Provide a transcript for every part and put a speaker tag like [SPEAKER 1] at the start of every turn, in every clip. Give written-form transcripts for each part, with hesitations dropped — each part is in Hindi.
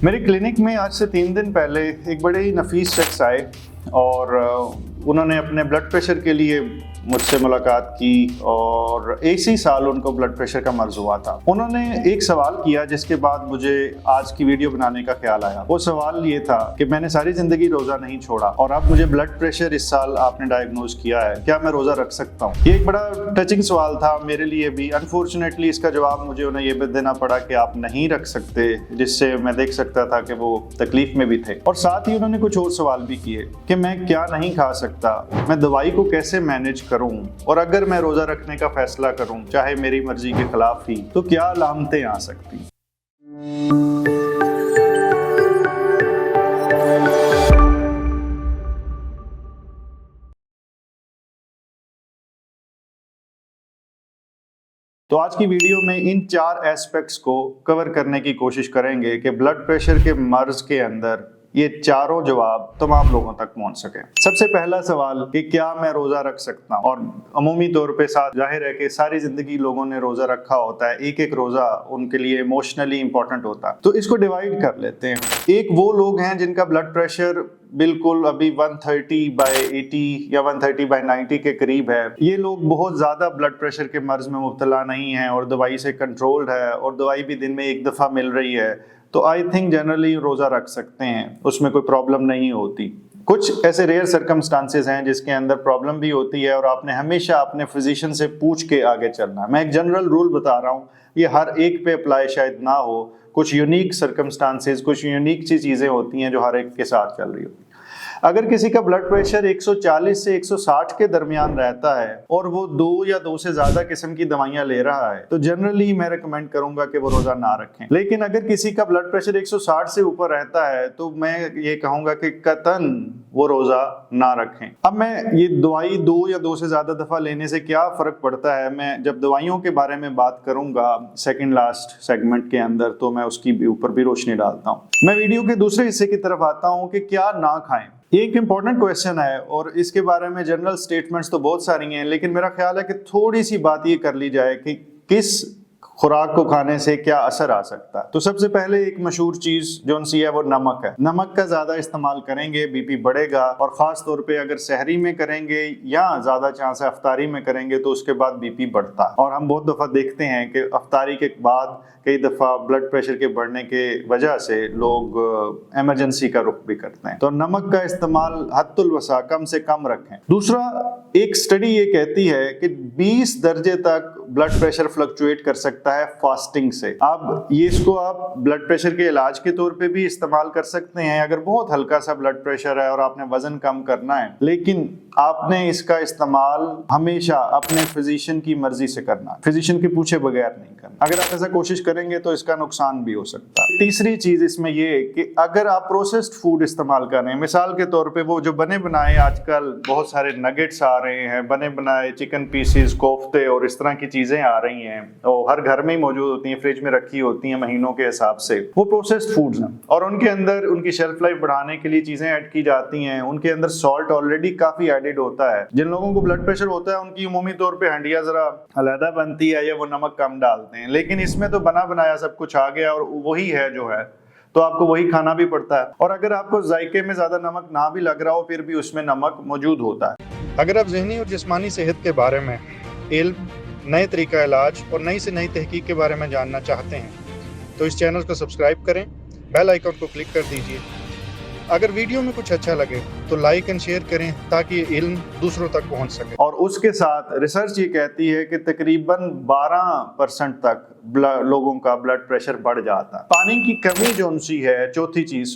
[SPEAKER 1] मेरे क्लिनिक में आज से 3 दिन पहले एक बड़े ही नफीस शख्स आए और उन्होंने अपने ब्लड प्रेशर के लिए मुझसे मुलाकात की और इसी साल उनको ब्लड प्रेशर का मर्ज हुआ था। उन्होंने एक सवाल किया जिसके बाद मुझे आज की वीडियो बनाने का ख्याल आया। वो सवाल ये था कि मैंने सारी जिंदगी रोजा नहीं छोड़ा और अब मुझे ब्लड प्रेशर इस साल आपने डायग्नोज किया है, क्या मैं रोजा रख सकता हूँ? ये एक बड़ा टचिंग सवाल था मेरे लिए भी। अनफॉर्चुनेटली इसका जवाब मुझे उन्हें ये भी देना पड़ा कि आप नहीं रख सकते, जिससे मैं देख सकता था कि वो तकलीफ में भी थे। और साथ ही उन्होंने कुछ और सवाल भी किए कि मैं क्या नहीं खा सकता, मैं दवाई को कैसे मैनेज करूं, और अगर मैं रोजा रखने का फैसला करूं चाहे मेरी मर्जी के खिलाफ ही, तो क्या अलामतें आ सकती। तो आज की वीडियो में इन 4 एस्पेक्ट्स को कवर करने की कोशिश करेंगे कि ब्लड प्रेशर के मर्ज के अंदर ये चारों जवाब तमाम लोगों तक पहुंच सके। सबसे पहला सवाल कि क्या मैं रोजा रख सकता हूं? और अमूमी तौर पे साथ जाहिर है कि सारी जिंदगी लोगों ने रोजा रखा होता है, एक एक रोजा उनके लिए इमोशनली इंपॉर्टेंट होता है। तो इसको डिवाइड कर लेते हैं। एक वो लोग हैं जिनका ब्लड प्रेशर बिल्कुल अभी 130/80 या 130/90 के करीब है। ये लोग बहुत ज्यादा ब्लड प्रेशर के मर्ज में मुब्तला नहीं है और दवाई से कंट्रोल्ड है और दवाई भी दिन में एक दफा मिल रही है, तो आई थिंक जनरली रोजा रख सकते हैं, उसमें कोई प्रॉब्लम नहीं होती। कुछ ऐसे रेयर सर्कमस्टांसेस हैं जिसके अंदर प्रॉब्लम भी होती है और आपने हमेशा अपने फिजिशियन से पूछ के आगे चलना है। मैं एक जनरल रूल बता रहा हूँ, ये हर एक पे अप्लाई शायद ना हो। कुछ यूनिक सर्कमस्टांसेस, कुछ यूनिक सी चीजें होती हैं जो हर एक के साथ चल रही होती है। अगर किसी का ब्लड प्रेशर 140 से 160 के दरमियान रहता है और वो 2 या 2 से ज्यादा किस्म की दवाइयां ले रहा है, तो जनरली मैं रिकमेंड करूंगा कि वो रोजा ना रखें। लेकिन अगर किसी का ब्लड प्रेशर 160 से ऊपर रहता है तो मैं ये कहूंगा कि कतन वो रोजा ना रखें। अब मैं ये दवाई 2 या 2 से ज्यादा दफा लेने से क्या फर्क पड़ता है, मैं जब दवाइयों के बारे में बात करूंगा सेकंड लास्ट सेगमेंट के अंदर, तो मैं उसकी ऊपर भी रोशनी डालता हूँ। मैं वीडियो के दूसरे हिस्से की तरफ आता हूँ कि क्या ना खाएं। ये एक इंपॉर्टेंट क्वेश्चन है और इसके बारे में जनरल स्टेटमेंट्स तो बहुत सारी हैं, लेकिन मेरा ख्याल है कि थोड़ी सी बात ये कर ली जाए कि किस खुराक को खाने से क्या असर आ सकता है। तो सबसे पहले एक मशहूर चीज जो सी है वो नमक है। नमक का ज्यादा इस्तेमाल करेंगे बीपी बढ़ेगा, और खास तौर पे अगर सहरी में करेंगे या ज्यादा चांस है अफ्तारी में करेंगे तो उसके बाद बीपी बढ़ता है। और हम बहुत दफा देखते हैं कि अफ्तारी के बाद कई दफा ब्लड प्रेशर के बढ़ने के वजह से लोग इमरजेंसी का रुख भी करते हैं। तो नमक का इस्तेमाल हद्दुल वसा कम से कम रखें। दूसरा, एक स्टडी ये कहती है कि 20 दर्जे तक ब्लड प्रेशर फ्लक्चुएट कर सकता है फास्टिंग से। अब ये इसको आप ब्लड प्रेशर के इलाज के तौर पे भी इस्तेमाल कर सकते हैं अगर बहुत हल्का सा ब्लड प्रेशर है और आपने वजन कम करना है, लेकिन आपने इसका इस्तेमाल हमेशा अपने फिजिशियन की मर्जी से करना, फिजिशियन के पूछे बगैर नहीं करना। अगर आप ऐसा कोशिश करेंगे तो इसका नुकसान भी हो सकता है। तीसरी चीज इसमें ये कि अगर आप प्रोसेस्ड फूड इस्तेमाल कर रहे हैं, मिसाल के तौर पे वो जो बने बनाए आजकल बहुत सारे नगेट्स आ रहे हैं, बने बनाए चिकन पीसेस, कोफ्ते और इस तरह की चीजें आ रही हैं और हर घर में ही मौजूद होती हैं, फ्रिज में रखी होती हैं महीनों के हिसाब से, वो प्रोसेस्ड फूड्स हैं और उनके अंदर उनकी शेल्फ लाइफ बढ़ाने के लिए चीजें ऐड की जाती हैं। उनके अंदर सॉल्ट ऑलरेडी काफी एडेड होता है। जिन लोगों को ब्लड प्रेशर होता है उनकी उमूमी तौर पे हंडिया जरा अलहदा बनती है या वो नमक कम डालते हैं, लेकिन इसमें तो बना बनाया सब कुछ आ गया और वही है जो है, तो आपको वही खाना भी पड़ता है। और अगर आपको जायके में ज्यादा नमक ना भी लग रहा हो फिर भी उसमें नमक मौजूद होता है। अगर आप ज़हनी और जिस्मानी सेहत के बारे में इल्म, नए तरीका इलाज और नई से नई तहकीक के बारे में जानना चाहते हैं तो इस चैनल को सब्सक्राइब करें, बेल आइकन को क्लिक कर दीजिए। अगर वीडियो में कुछ अच्छा लगे तो लाइक एंड शेयर करें ताकि ये इल्म दूसरों तक पहुंच सके। और उसके साथ रिसर्च ये कहती है कि तकरीबन 12% तक लोगों का ब्लड प्रेशर बढ़ जाता है। पानी की कमी जो उनसी है, चौथी चीज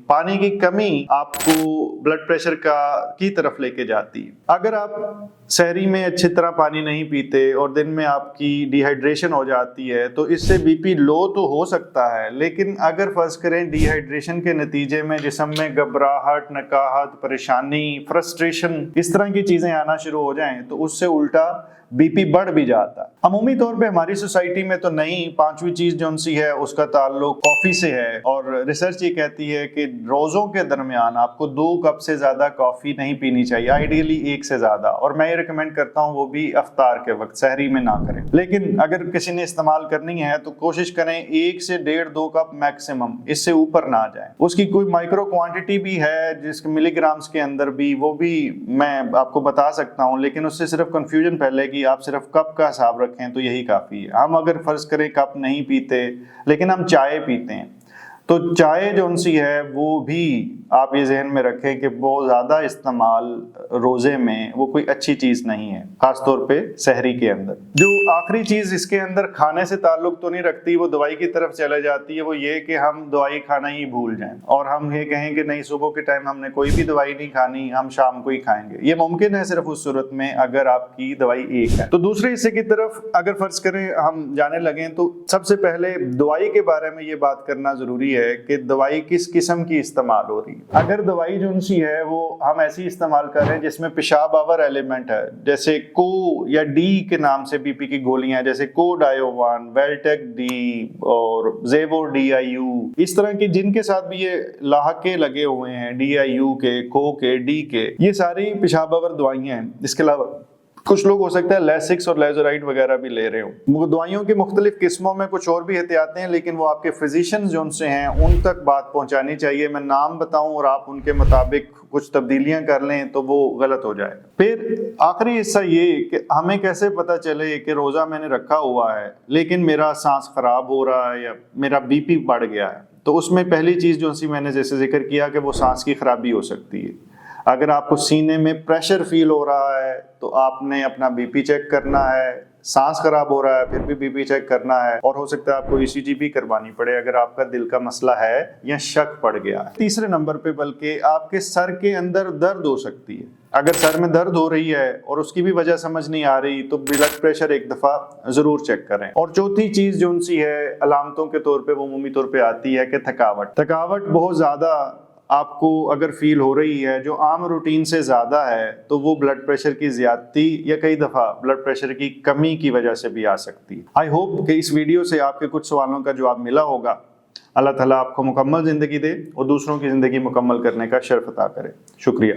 [SPEAKER 1] पानी की कमी आपको ब्लड प्रेशर की तरफ लेके जाती है। अगर आप सहरी में अच्छी तरह पानी नहीं पीते और दिन में आपकी डिहाइड्रेशन हो जाती है तो इससे बीपी लो तो हो सकता है, लेकिन अगर फर्ज करें डिहाइड्रेशन के नतीजे में जिस्म में घबराहट, नकाहत, परेशानी, फ्रस्ट्रेशन, इस तरह की चीजें आना शुरू हो जाएं तो उससे उल्टा बीपी बढ़ भी जाता है। अमूमी तौर पे हमारी सोसाइटी में तो नहीं, पांचवी चीज जो सी है उसका ताल्लुक कॉफी से है, और रिसर्च ये कहती है कि रोजों के दरमियान आपको 2 कप से ज्यादा कॉफी नहीं पीनी चाहिए, आइडियली 1 से ज्यादा, और मैं ये रिकमेंड करता हूँ वो भी अफ्तार के वक्त, सहरी में ना करें। लेकिन अगर किसी ने इस्तेमाल करनी है तो कोशिश करें 1 से 1.5-2 कप मैक्सिमम, इससे ऊपर ना जाए। उसकी कोई माइक्रो क्वांटिटी भी है जिसके मिलीग्राम्स के अंदर भी, वो भी मैं आपको बता सकता हूँ, लेकिन उससे सिर्फ कंफ्यूजन फैलेगी। आप सिर्फ कप का हिसाब रखें तो यही काफी है। हम अगर फर्ज करें कप नहीं पीते लेकिन हम चाय पीते हैं, तो चाय जो सी है वो भी आप ये जहन में रखें कि बहुत ज्यादा इस्तेमाल रोजे में वो कोई अच्छी चीज नहीं है, खासतौर पे सहरी के अंदर। जो आखिरी चीज इसके अंदर खाने से ताल्लुक तो नहीं रखती, वो दवाई की तरफ चले जाती है, वो ये कि हम दवाई खाना ही भूल जाएं और हम ये कहें कि नहीं सुबह के टाइम हमने कोई भी दवाई नहीं खानी, हम शाम को ही खाएंगे। ये मुमकिन है सिर्फ उस सूरत में अगर आपकी दवाई एक है। तो दूसरे हिस्से की तरफ अगर फर्ज करें हम जाने लगे, तो सबसे पहले दवाई के बारे में ये बात करना जरूरी है कि दवाई किस किस्म की इस्तेमाल हो रही है। अगर दवाई जो सी है वो हम ऐसी इस्तेमाल कर रहे हैं जिसमें पेशाब आवर एलिमेंट है, जैसे को या डी के नाम से बीपी की गोलियां, जैसे कोडायोवान, वेल्टेक डी और जेवो DIU, इस तरह की जिनके साथ भी ये लाहके लगे हुए हैं, DIU के, को के, डी के, ये सारी पेशाब आवर दवाइयां हैं। इसके अलावा कुछ लोग हो सकता है लेसिक्स और लेजोराइड वगैरह भी ले रहे हो। दवाइयों की मुख्तलिफ किस्मों में कुछ और भी एहतियातें हैं, लेकिन वो आपके फिजिशियन जो उनसे हैं उन तक बात पहुंचानी चाहिए। मैं नाम बताऊं और आप उनके मुताबिक कुछ तब्दीलियां कर लें तो वो गलत हो जाएगा। फिर आखिरी हिस्सा ये कि हमें कैसे पता चले कि रोजा मैंने रखा हुआ है लेकिन मेरा सांस खराब हो रहा है या मेरा बीपी बढ़ गया है। तो उसमें पहली चीज जो सी मैंने जैसे जिक्र किया कि वो सांस की खराबी हो सकती है। अगर आपको सीने में प्रेशर फील हो रहा है तो आपने अपना बीपी चेक करना है, सांस खराब हो रहा है फिर भी बीपी चेक करना है, और हो सकता है आपको ECG भी करवानी पड़े अगर आपका दिल का मसला है या शक पड़ गया है। तीसरे नंबर पे बल्कि आपके सर के अंदर दर्द हो सकती है। अगर सर में दर्द हो रही है और उसकी भी वजह समझ नहीं आ रही तो ब्लड प्रेशर एक दफा जरूर चेक करें। और चौथी चीज जो सी है अलामतों के तौर पे वो अमूमी तौर पे आती है कि थकावट बहुत ज्यादा आपको अगर फील हो रही है जो आम रूटीन से ज्यादा है, तो वो ब्लड प्रेशर की ज्यादती या कई दफा ब्लड प्रेशर की कमी की वजह से भी आ सकती है। आई होप कि इस वीडियो से आपके कुछ सवालों का जवाब मिला होगा। अल्लाह ताला आपको मुकम्मल जिंदगी दे और दूसरों की जिंदगी मुकम्मल करने का शर्फ अता करे। शुक्रिया।